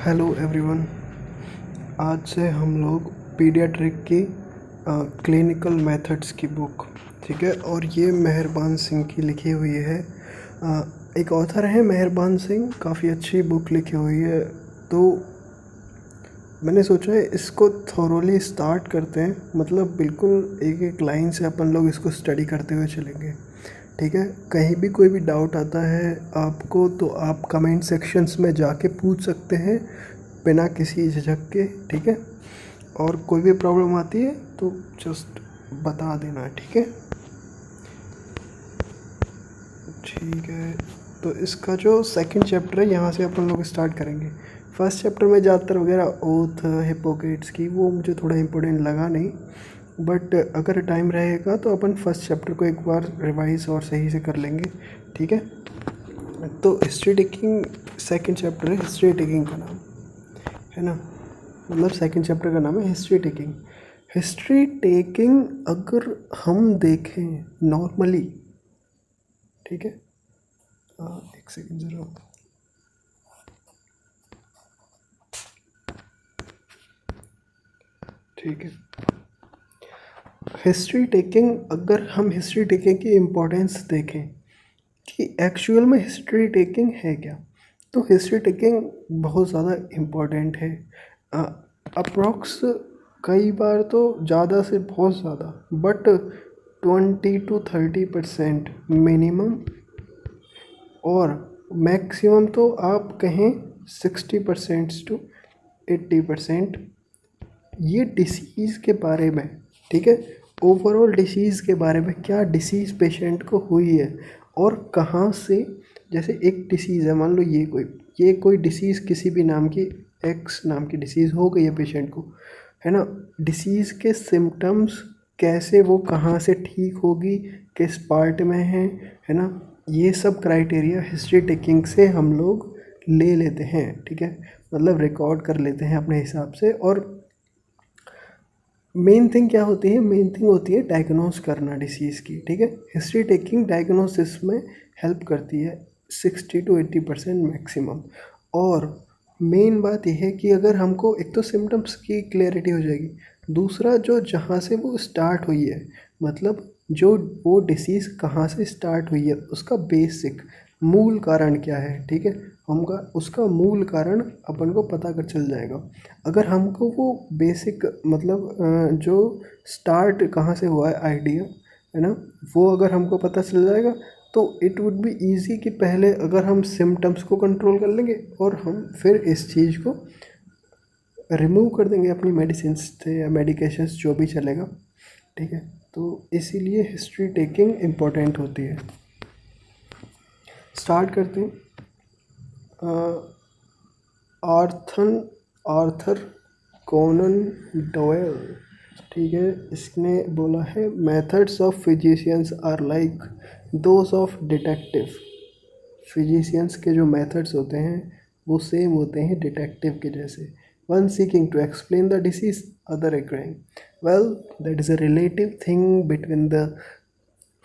Hello everyone. आज से हम लोग पीडियाट्रिक की क्लिनिकल मेथड्स की बुक, ठीक है, और ये मेहरबान सिंह की लिखी हुई है। एक ऑथर है मेहरबान सिंह, काफ़ी अच्छी बुक लिखी हुई है। तो मैंने सोचा है इसको थोरोली स्टार्ट करते हैं, मतलब बिल्कुल एक एक लाइन से अपन लोग इसको स्टडी करते हुए चलेंगे, ठीक है। कहीं भी कोई भी डाउट आता है आपको तो आप कमेंट सेक्शंस में जाके पूछ सकते हैं बिना किसी झिझक के, ठीक है। और कोई भी प्रॉब्लम आती है तो जस्ट बता देना, ठीक है। ठीक है, तो इसका जो सेकंड चैप्टर है यहाँ से अपन लोग स्टार्ट करेंगे। फर्स्ट चैप्टर में ज़्यादातर वगैरह ओथ हिपोक्रेट्स की वो मुझे थोड़ा इम्पोर्टेंट लगा नहीं, बट अगर टाइम रहेगा तो अपन फर्स्ट चैप्टर को एक बार रिवाइज और सही से कर लेंगे, ठीक है। तो हिस्ट्री टेकिंग सेकंड चैप्टर है, हिस्ट्री टेकिंग का नाम है ना, मतलब सेकंड चैप्टर का नाम है हिस्ट्री टेकिंग। हिस्ट्री टेकिंग अगर हम देखें नॉर्मली, ठीक है, एक सेकंड ज़रा, ठीक है। हिस्ट्री टेकिंग, अगर हम हिस्ट्री टेकिंग की इम्पोर्टेंस देखें कि एक्चुअल में हिस्ट्री टेकिंग है क्या, तो हिस्ट्री टेकिंग बहुत ज़्यादा इम्पोर्टेंट है। अप्रॉक्स कई बार तो ज़्यादा से बहुत ज़्यादा, बट 20 to 30% मिनिमम, और मैक्सिमम तो आप कहें 60% to 80% ये डिसीज़ के बारे में, ठीक है, ओवरऑल डिसीज़ के बारे में, क्या डिसीज़ पेशेंट को हुई है और कहाँ से। जैसे एक डिसीज़ है, मान लो ये कोई डिसीज़ किसी भी नाम की, एक्स नाम की डिसीज़ हो गई है पेशेंट को, है ना। डिसीज़ के सिम्टम्स कैसे, वो कहाँ से ठीक होगी, किस पार्ट में है ना, ये सब क्राइटेरिया हिस्ट्री टेकिंग से हम लोग ले लेते हैं, ठीक है, मतलब रिकॉर्ड कर लेते हैं अपने हिसाब से। और मेन थिंग क्या होती है, मेन थिंग होती है डायग्नोस करना डिसीज़ की, ठीक है। हिस्ट्री टेकिंग डायग्नोसिस में हेल्प करती है 60 to 80% मैक्सिमम। और मेन बात यह है कि अगर हमको एक तो सिम्टम्स की क्लैरिटी हो जाएगी, दूसरा जो जहाँ से वो स्टार्ट हुई है, मतलब जो वो डिसीज़ कहाँ से स्टार्ट हुई है, उसका बेसिक मूल कारण क्या है, ठीक है, हमका उसका मूल कारण अपन को पता कर चल जाएगा। अगर हमको वो बेसिक मतलब जो स्टार्ट कहाँ से हुआ है आइडिया, है ना, वो अगर हमको पता चल जाएगा तो इट वुड बी ईजी कि पहले अगर हम सिम्टम्स को कंट्रोल कर लेंगे और हम फिर इस चीज़ को रिमूव कर देंगे अपनी मेडिसिन से या मेडिकेशंस जो भी चलेगा, ठीक है। तो इसीलिए हिस्ट्री टेकिंग इम्पोर्टेंट होती है। स्टार्ट करते हैं। आर्थर कोनन डॉयल, ठीक है, इसने बोला है methods of physicians are like those of detective. Physicians के जो मेथड्स होते हैं वो सेम होते हैं डिटेक्टिव के जैसे। One seeking to explain the disease, other agreeing. Well, that is a relative thing between the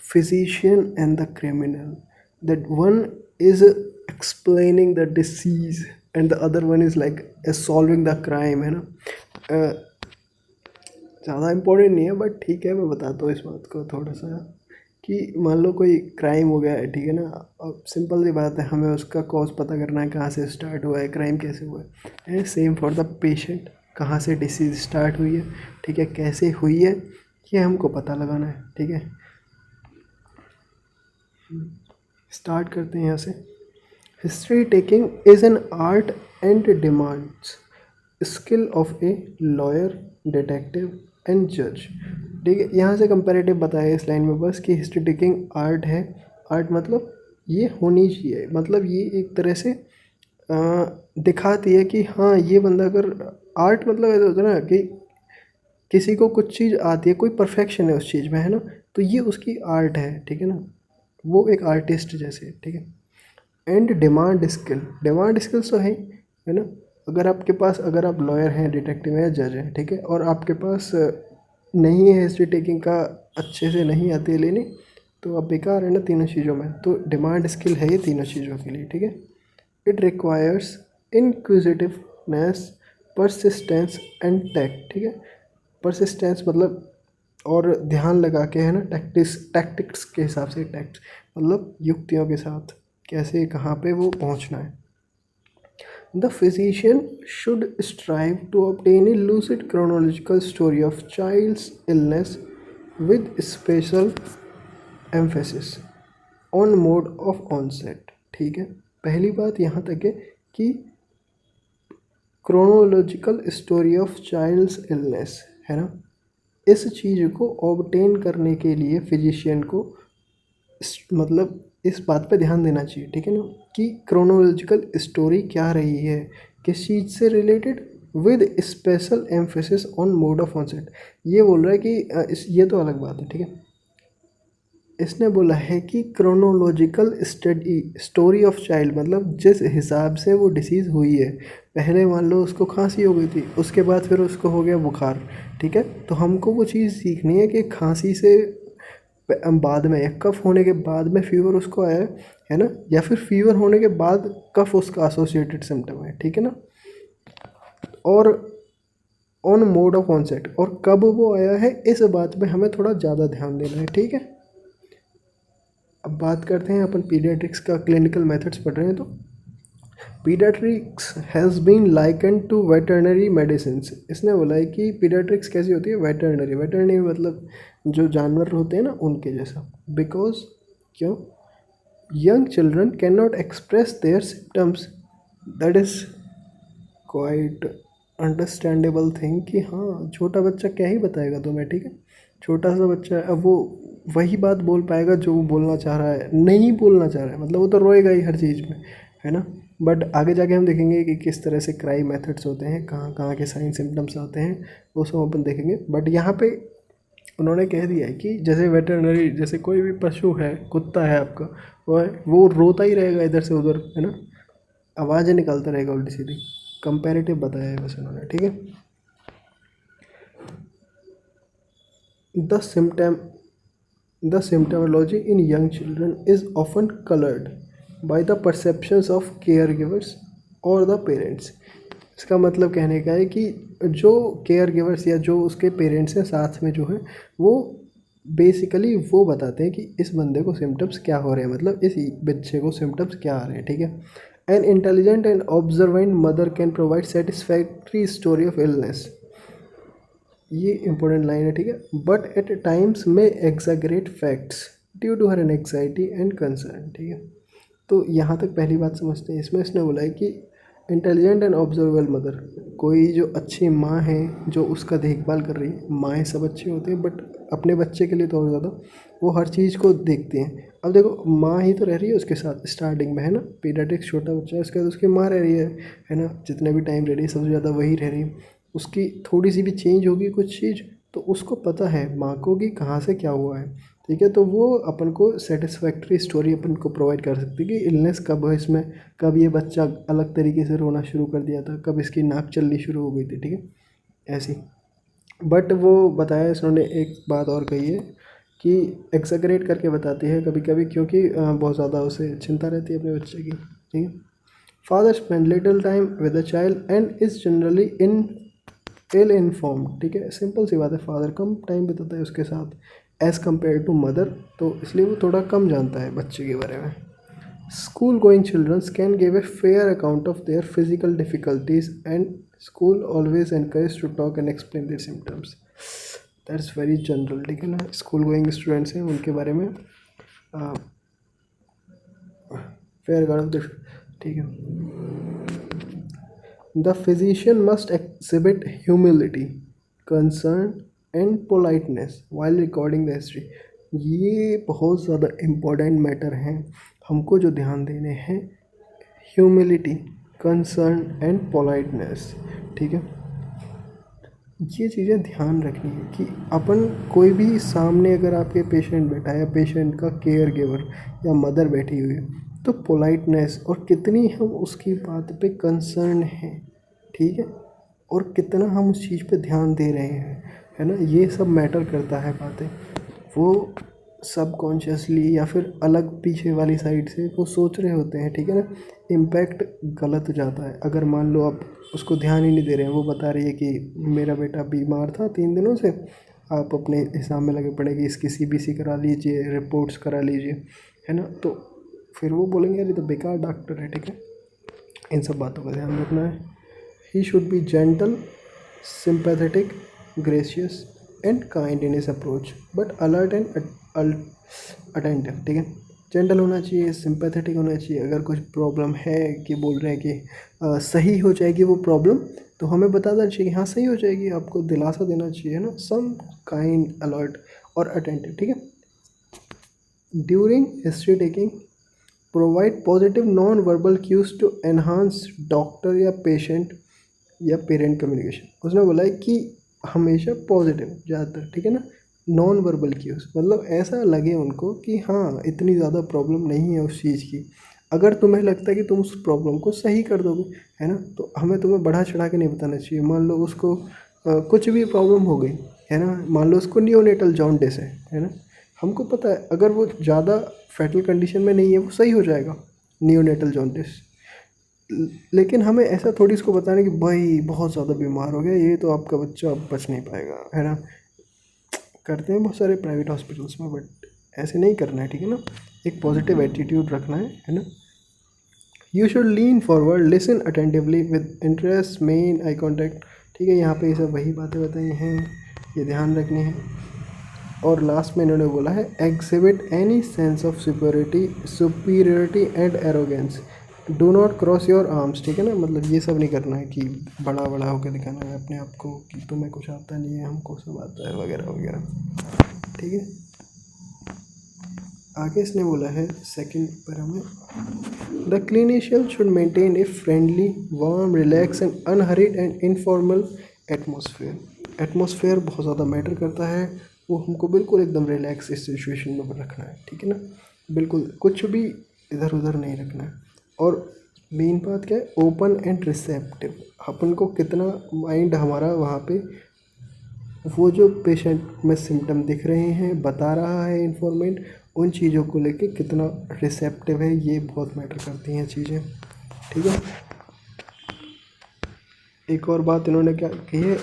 physician and the criminal, that one is explaining the disease and the other one is like solving the crime, है ना। ज़्यादा important नहीं है but ठीक है, मैं बताता हूँ इस बात को थोड़ा सा, कि मान लो कोई क्राइम हो गया है, ठीक है ना। अब सिंपल सी बात है, हमें उसका कॉज पता करना है, कहाँ से स्टार्ट हुआ है, क्राइम कैसे हुआ है। सेम फॉर द पेशेंट, कहाँ से डिसीज़ स्टार्ट हुई है, ठीक है, कैसे हुई है, ये हमको पता लगाना है, ठीक है। स्टार्ट करते हैं यहाँ से। History taking is an art and demands skill of a lawyer, detective and जज, ठीक है। यहाँ से कंपैरेटिव बताया इस लाइन में बस कि हिस्ट्री टेकिंग आर्ट है। आर्ट मतलब ये होनी चाहिए, मतलब ये एक तरह से दिखाती है कि हाँ ये बंदा अगर, आर्ट मतलब ऐसा होता है ना कि किसी को कुछ चीज़ आती है, कोई परफेक्शन है उस चीज़ में, है ना, तो ये उसकी आर्ट है, ठीक है ना, वो एक आर्टिस्ट जैसे, ठीक है। And demand skill, demand skills तो है ना। अगर आपके पास, अगर आप लॉयर हैं, डिटेक्टिव हैं, जज हैं, ठीक है, और आपके पास नहीं है हिस्ट्री टेकिंग का, अच्छे से नहीं आती है लेने, तो आप बेकार है ना तीनों चीज़ों में। तो डिमांड स्किल है ये तीनों चीज़ों के लिए, ठीक है। It requires inquisitive smartness, persistence and tact. ठीक है, परसिस्टेंस मतलब और ध्यान लगा के, है ना, टैक्टिक्स के हिसाब से, टैक्ट मतलब युक्तियों के साथ कैसे कहाँ पे वो पहुँचना है। The physician should strive to obtain a lucid chronological story of child's illness with special emphasis on mode of onset। ठीक है, पहली बात यहाँ तक है कि chronological story of child's illness, है ना, इस चीज़ को ऑब्टेन करने के लिए फिजिशियन को मतलब इस बात पे ध्यान देना चाहिए, ठीक है ना, कि क्रोनोलॉजिकल स्टोरी क्या रही है, किस चीज़ से related, with special emphasis on mode of onset. ये बोल रहा है कि ये तो अलग बात है, ठीक है। इसने बोला है कि क्रोनोलॉजिकल स्टोरी ऑफ चाइल्ड मतलब जिस हिसाब से वो डिसीज़ हुई है, पहले मान लो उसको खांसी हो गई थी, उसके बाद फिर उसको हो गया बुखार, ठीक है, तो हमको वो चीज़ सीखनी है कि खांसी से बाद में या कफ होने के बाद में फीवर उसको आया है ना, या फिर फीवर होने के बाद कफ उसका एसोसिएटेड सिम्टम है, ठीक है ना, और ऑन मोड ऑफ ऑनसेट और कब वो आया है, इस बात पे हमें थोड़ा ज़्यादा ध्यान देना है, ठीक है। अब बात करते हैं अपन पीडियाट्रिक्स का, क्लिनिकल मेथड्स पढ़ रहे हैं तो paediatrics has been likened to veterinary medicine. इसने बोला है कि पीडियाट्रिक्स कैसी होती है, वेटरनरी मतलब जो जानवर होते हैं ना उनके जैसा। बिकॉज क्यों, young children can not express their symptoms, that is quite understandable thing कि हाँ छोटा बच्चा क्या ही बताएगा तुम्हें, ठीक है, छोटा सा बच्चा है, अब वो वही बात बोल पाएगा जो वो बोलना चाह रहा है, नहीं बोलना चाह रहा है मतलब वो तो रोएगा ही हर चीज़ में, है ना। बट आगे जाके हम देखेंगे कि किस तरह से क्राई मेथड्स होते हैं, कहाँ कहाँ के साइन सिम्टम्स आते हैं, वो सब अपन देखेंगे। बट यहाँ पे उन्होंने कह दिया है कि जैसे वेटरनरी, जैसे कोई भी पशु है, कुत्ता है आपका, वो रोता ही रहेगा इधर से उधर, है ना, आवाज़ें निकालता रहेगा उल्टी सीधी, कंपैरेटिव बताया है बस उन्होंने, ठीक है। The symptomology in young children is often colored by the perceptions of caregivers or the parents। इसका मतलब कहने का है कि जो केयर गिवर्स या जो उसके पेरेंट्स हैं साथ में जो है, वो बेसिकली वो बताते हैं कि इस बंदे को सिम्टम्स क्या हो रहे हैं, मतलब इस बच्चे को सिम्टम्स क्या आ रहे हैं, ठीक है। An intelligent and observant mother can provide satisfactory story of illness, ये इंपॉर्टेंट लाइन है, ठीक है। बट एट टाइम्स में exaggerate facts due to her anxiety and concern, ठीक है। तो यहाँ तक पहली बात समझते हैं। इसमें इसने बोला है कि इंटेलिजेंट एंड ऑब्जर्वेबल मदर, कोई जो अच्छी माँ है जो उसका देखभाल कर रही है, माएँ सब अच्छी होती हैं बट अपने बच्चे के लिए तो और ज़्यादा वो हर चीज़ को देखती हैं। अब देखो माँ ही तो रह रही है उसके साथ स्टार्टिंग में, है ना, पीडियाट्रिक्स छोटा बच्चा है उसके बाद उसकी माँ रह रही है ना, जितने भी टाइम रह रही है सबसे ज़्यादा वही रह रही है। उसकी थोड़ी सी भी चेंज होगी कुछ चीज़ तो उसको पता है माँ को कि कहाँ से क्या हुआ है, ठीक है। तो वो अपन को सेटिस्फैक्ट्री स्टोरी अपन को प्रोवाइड कर सकती है कि इलनेस कब है इसमें, कब ये बच्चा अलग तरीके से रोना शुरू कर दिया था, कब इसकी नाक चलनी शुरू हो गई थी, ठीक है, ऐसी। बट वो बताया इन्होंने एक बात और कही है कि एक्सैगरेट करके बताती है कभी कभी, क्योंकि बहुत ज़्यादा उसे चिंता रहती है अपने बच्चे की, ठीक है। Father spend little time with the child and is generally ill inform, ठीक है, सिंपल सी बात है, फादर कम टाइम बिताता है उसके साथ एज़ कम्पेयर टू मदर, तो इसलिए वो थोड़ा कम जानता है बच्चे के बारे में। School going childrens can give a fair account of their physical difficulties and school always encourage to talk and explain their symptoms, that's very general, ठीक है ना। स्कूल गोइंग स्टूडेंट्स हैं उनके बारे में फेयर अकाउंट ऑफ दिस, ठीक है। The physician must exhibit humility, concern and politeness while recording the history। ये बहुत ज़्यादा इम्पोर्टेंट मैटर हैं, हमको जो ध्यान देने हैं, ह्यूमिलिटी, कंसर्न एंड पोलाइटनेस, ठीक है। ये चीज़ें ध्यान रखनी है कि अपन कोई भी सामने अगर आपके पेशेंट बैठा है या पेशेंट का केयर गिवर या मदर बैठी हुई है, तो पोलाइटनेस और कितनी हम उसकी बात पे कंसर्न हैं, ठीक है, और कितना हम उस चीज़ पे ध्यान दे रहे हैं, है ना, ये सब मैटर करता है बातें। वो सबकॉन्शियसली या फिर अलग पीछे वाली साइड से वो सोच रहे होते हैं, ठीक है ना। इम्पैक्ट गलत हो जाता है। अगर मान लो आप उसको ध्यान ही नहीं दे रहे हैं, वो बता रही है कि मेरा बेटा बीमार था 3 दिनों से, आप अपने हिसाब में लगे पड़े कि इसकी सीबीसी करा लीजिए, रिपोर्ट्स करा लीजिए, है ना। तो फिर वो बोलेंगे अरे तो बेकार डॉक्टर है, ठीक है। इन सब बातों का ध्यान रखना है। He should be gentle, sympathetic, gracious and kind in his approach, but alert and attentive, ठीक है। जेंटल होना चाहिए, सिंपैथेटिक होना चाहिए। अगर कुछ प्रॉब्लम है कि बोल रहे हैं कि सही हो जाएगी वो प्रॉब्लम, तो हमें बता देना चाहिए कि हाँ सही हो जाएगी, आपको दिलासा देना चाहिए, है ना। सम काइंड, अलर्ट और अटेंटिव, ठीक है। During history taking provide positive non verbal cues to enhance doctor या पेशेंट या पेरेंट कम्युनिकेशन। उसने बोला है कि हमेशा पॉजिटिव ज़्यादातर, ठीक है ना। नॉन वर्बल क्यूज मतलब ऐसा लगे उनको कि हाँ इतनी ज़्यादा प्रॉब्लम नहीं है उस चीज़ की। अगर तुम्हें लगता है कि तुम उस प्रॉब्लम को सही कर दोगे, है ना, तो हमें तुम्हें बढ़ा चढ़ा के नहीं बताना चाहिए। मान लो उसको कुछ भी प्रॉब्लम हो गई, है ना, मान लो उसको नियोनेटल जॉन्डिस है ना, हमको पता है अगर वो ज़्यादा फैटल कंडीशन में नहीं है वो सही हो जाएगा नियोनेटल जॉन्डिस। लेकिन हमें ऐसा थोड़ी इसको बताना कि भाई बहुत ज़्यादा बीमार हो गया, ये तो आपका बच्चा अब बच नहीं पाएगा, है ना। करते हैं बहुत सारे प्राइवेट हॉस्पिटल्स में, बट ऐसे नहीं करना है, ठीक है ना। एक पॉजिटिव एटीट्यूड रखना है ना। You should lean forward, listen attentively with interest, main eye contact, ठीक है। यहाँ पे ये सब वही बातें बताई हैं, ये ध्यान रखनी है। और लास्ट में इन्होंने बोला है exhibit any sense of superiority and arrogance, do not cross your arms, ठीक है ना। मतलब ये सब नहीं करना है कि बड़ा बड़ा होकर दिखाना है अपने आप को कि तुम्हें कुछ आता नहीं है, हमको सब आता है वगैरह वगैरह, ठीक है। आगे इसने बोला है सेकंड पैरा में, the clinician should maintain a friendly, warm, relax and unhurried and informal atmosphere. Atmosphere बहुत ज़्यादा मैटर करता है, वो हमको बिल्कुल एकदम रिलैक्स इस सिचुएशन में रखना है, ठीक है ना। बिल्कुल कुछ भी इधर उधर नहीं रखना है। और मेन बात क्या है, ओपन एंड रिसेप्टिव। अपन को कितना माइंड हमारा वहाँ पे वो जो पेशेंट में सिम्टम दिख रहे हैं बता रहा है इन्फॉर्मेंट, उन चीज़ों को लेके कितना रिसेप्टिव है, ये बहुत मैटर करती हैं चीज़ें, ठीक है। एक और बात इन्होंने क्या कही है,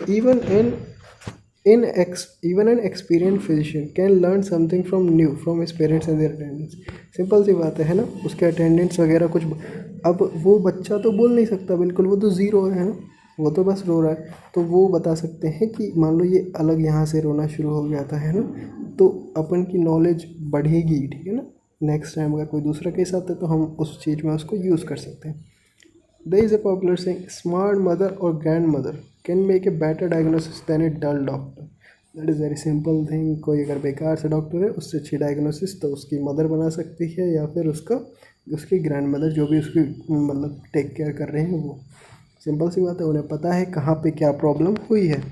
even an experienced physician can learn something from new from his parents and their attendants। Simple सी बात है ना। उसके अटेंडेंट्स वगैरह कुछ, अब वो बच्चा तो बोल नहीं सकता बिल्कुल, वो तो ज़ीरो है ना, वो तो बस रो रहा है। तो वो बता सकते हैं कि मान लो ये अलग यहाँ से रोना शुरू हो गया था, है ना, तो अपन की नॉलेज बढ़ेगी, ठीक है ना। नेक्स्ट टाइम अगर कोई दूसरा केस आता है तो हम उस चीज़ में उसको यूज़ कर सकते हैं। There is a popular saying, smart mother or grandmother can make a better diagnosis than a dull doctor। That is very simple thing। कोई अगर बेकार से डॉक्टर है, उससे अच्छी डायग्नोसिस तो उसकी मदर बना सकती है या फिर उसकी ग्रैंड मदर, जो भी उसकी मतलब टेक केयर कर रहे हैं वो। सिंपल सी बात है, उन्हें पता है कहाँ पे क्या प्रॉब्लम हुई है।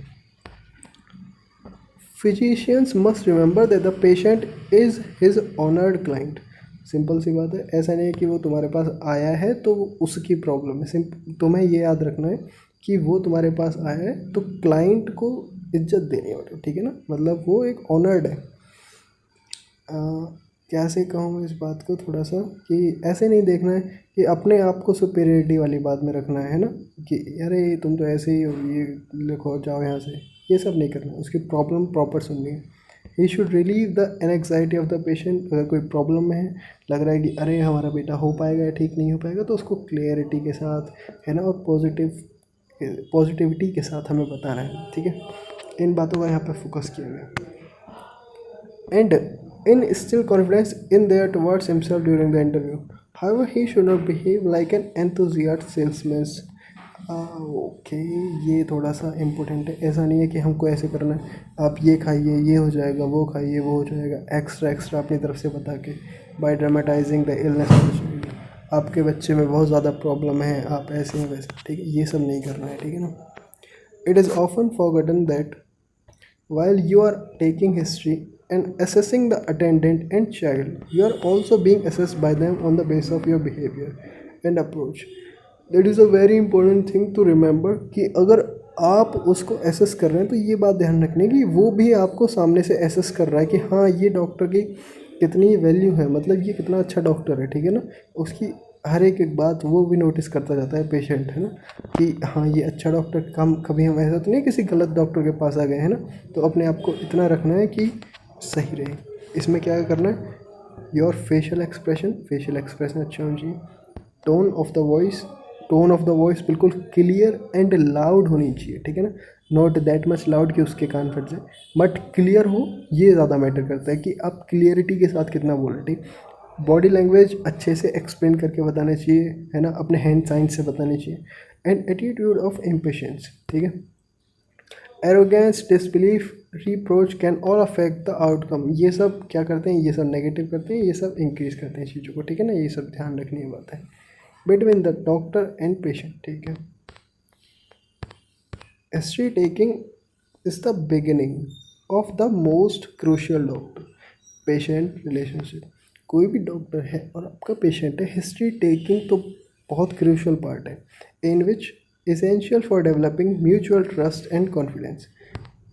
Physicians must remember that the patient is his honored client। Simple सी बात है, ऐसा नहीं है कि वो तुम्हारे पास आया है तो उसकी प्रॉब्लम है। तुम्हें ये याद रखना है कि वो तुम्हारे पास आया है तो क्लाइंट को इज्जत देनी है, ठीक है ना। मतलब वो एक ऑनर्ड है। कैसे कहूँ मैं इस बात को थोड़ा सा, कि ऐसे नहीं देखना है कि अपने आप को सुपेरियरिटी वाली बात में रखना है ना, कि अरे तुम तो ऐसे ही हो, ये लिखो जाओ यहाँ से, ये सब नहीं करना। उसकी प्रॉब्लम प्रॉपर सुननी है। He should relieve the anxiety of the patient. अगर कोई प्रॉब्लम में है, लग रहा है कि अरे हमारा बेटा हो पाएगा या ठीक नहीं हो पाएगा, तो उसको क्लियरिटी के साथ, है ना, और पॉजिटिविटी के साथ हमें बताना है, ठीक है। इन बातों का यहाँ पे फोकस किया गया। And instill confidence in their towards himself during the interview। However, he should not behave like an enthusiast salesman। Okay, ये थोड़ा सा इम्पोर्टेंट है। ऐसा नहीं है कि हमको ऐसे करना है, आप ये खाइए ये हो जाएगा, वो खाइए वो हो जाएगा, एक्स्ट्रा अपनी तरफ से बता के, बाय ड्रामेटाइजिंग द इलनेस। आपके बच्चे में बहुत ज़्यादा प्रॉब्लम है, आप ऐसे हैं वैसे, ठीक है, ये सब नहीं करना है, ठीक है ना। It is often forgotten that while you are taking history and assessing the attendant and child, you are also being assessed by them on the basis of your behavior and approach। That is a very important thing to remember कि अगर आप उसको assess कर रहे हैं तो ये बात ध्यान रखने की वो भी आपको सामने से एसेस कर रहा है कि हाँ ये डॉक्टर की कितनी वैल्यू है, मतलब ये कितना अच्छा डॉक्टर है, ठीक है ना। उसकी हर एक बात वो भी नोटिस करता जाता है पेशेंट, है ना, कि हाँ ये अच्छा डॉक्टर। हम कभी हम ऐसा तो नहीं किसी गलत डॉक्टर के पास आ गए, है ना। तो अपने आप को इतना रखना है कि सही रहे। इसमें क्या करना है, योर फेशियल एक्सप्रेशन अच्छा होना चाहिए। Tone of the voice tone of the voice बिल्कुल क्लियर एंड लाउड होनी चाहिए, ठीक है ना। नॉट दैट मच लाउड कि उसके कान फट जाए, बट क्लियर हो, ये ज़्यादा मैटर करता है कि आप क्लियरिटी के साथ कितना बोल रहे, ठीक। बॉडी लैंग्वेज अच्छे से एक्सप्लेन करके बताना चाहिए, है ना, अपने हैंड साइन से बताने चाहिए। एंड एटीट्यूड ऑफ इम्पेशेंस, ठीक है। Arrogance, disbelief, reproach can all affect the outcome. ये सब क्या करते हैं, ये सब नेगेटिव करते हैं, ये सब इंक्रीज करते हैं चीज़ों को, ठीक है ना। ये सब ध्यान रखने की बात है between the doctor and patient, ठीक है। History taking is the beginning of the most crucial doctor patient relationship. कोई भी डॉक्टर है और आपका पेशेंट है, हिस्ट्री टेकिंग तो बहुत क्रूशियल पार्ट है, in which essential for developing mutual trust and confidence.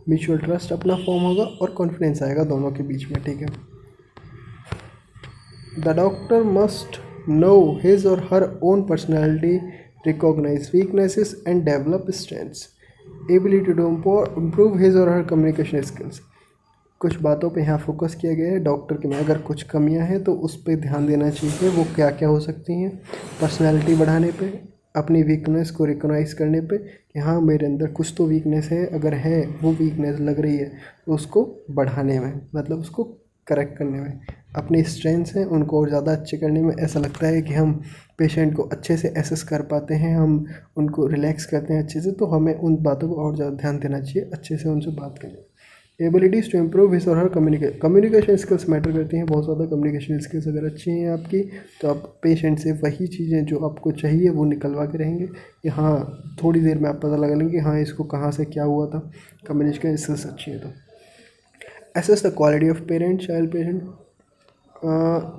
Mutual trust अपना फॉर्म होगा और कॉन्फिडेंस आएगा दोनों के बीच में, ठीक है। The doctor must know his or her own personality, recognize weaknesses and develop strengths, ability to improve his or her communication skills। कुछ बातों पे यहाँ फोकस किया गया है डॉक्टर के में, अगर कुछ कमियां हैं तो उस पर ध्यान देना चाहिए। वो क्या क्या हो सकती हैं, पर्सनालिटी बढ़ाने पे, अपनी वीकनेस को रिकॉग्नाइज करने पे कि हाँ मेरे अंदर कुछ तो वीकनेस है, अगर है वो वीकनेस लग रही है तो उसको बढ़ाने में, मतलब उसको करेक्ट करने में। अपनी स्ट्रेंथ्स हैं उनको और ज़्यादा अच्छे करने में। ऐसा लगता है कि हम पेशेंट को अच्छे से एसेस कर पाते हैं, हम उनको रिलैक्स करते हैं अच्छे से, तो हमें उन बातों को और ज़्यादा ध्यान देना चाहिए, अच्छे से उनसे बात करने। एबिलिटीज़ टू इम्प्रूव हिज और हर कम्युनिकेशन स्किल्स मैटर करती हैं बहुत ज़्यादा। कम्युनिकेशन स्किल्स अगर अच्छी हैं आपकी तो आप पेशेंट से वही चीज़ें जो आपको चाहिए वो निकलवा के रहेंगे कि हाँ थोड़ी देर में आप पता लगा लेंगे कि हाँ इसको कहाँ से क्या हुआ था। कम्युनिकेशन स्किल्स अच्छी है तो। Assess the quality of parent child patient.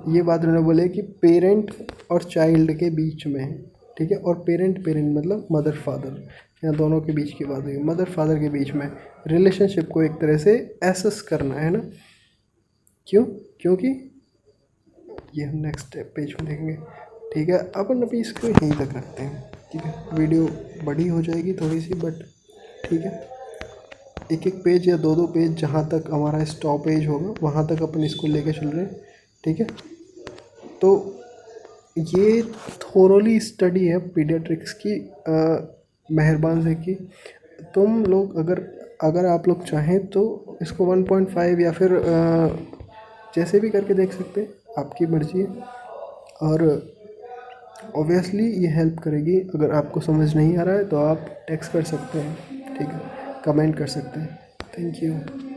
ये बात उन्होंने बोले कि पेरेंट और चाइल्ड के बीच में है, ठीक है। और पेरेंट पेरेंट मतलब मदर फादर, यहाँ दोनों के बीच की बात हुई। मदर फादर के बीच में रिलेशनशिप को एक तरह से एसेस करना है ना। क्यों, क्योंकि ये हम नेक्स्ट पेज में देखेंगे, ठीक है। अपन अभी इसको यहीं तक रखते हैं, ठीक है। वीडियो बड़ी हो जाएगी थोड़ी सी, बट ठीक है। एक एक पेज या दो दो पेज जहाँ तक हमारा स्टॉपेज होगा वहाँ तक अपन इसको लेके चल रहे हैं, ठीक है। तो ये थोरोली स्टडी है पीडियाट्रिक्स की, मेहरबान से की। तुम लोग अगर आप लोग चाहें तो इसको 1.5 या फिर जैसे भी करके देख सकते हैं, आपकी मर्ज़ी है। और ऑब्वियसली ये हेल्प करेगी। अगर आपको समझ नहीं आ रहा है तो आप टेक्स्ट कर सकते हैं, ठीक है, कमेंट कर सकते हैं। Thank you.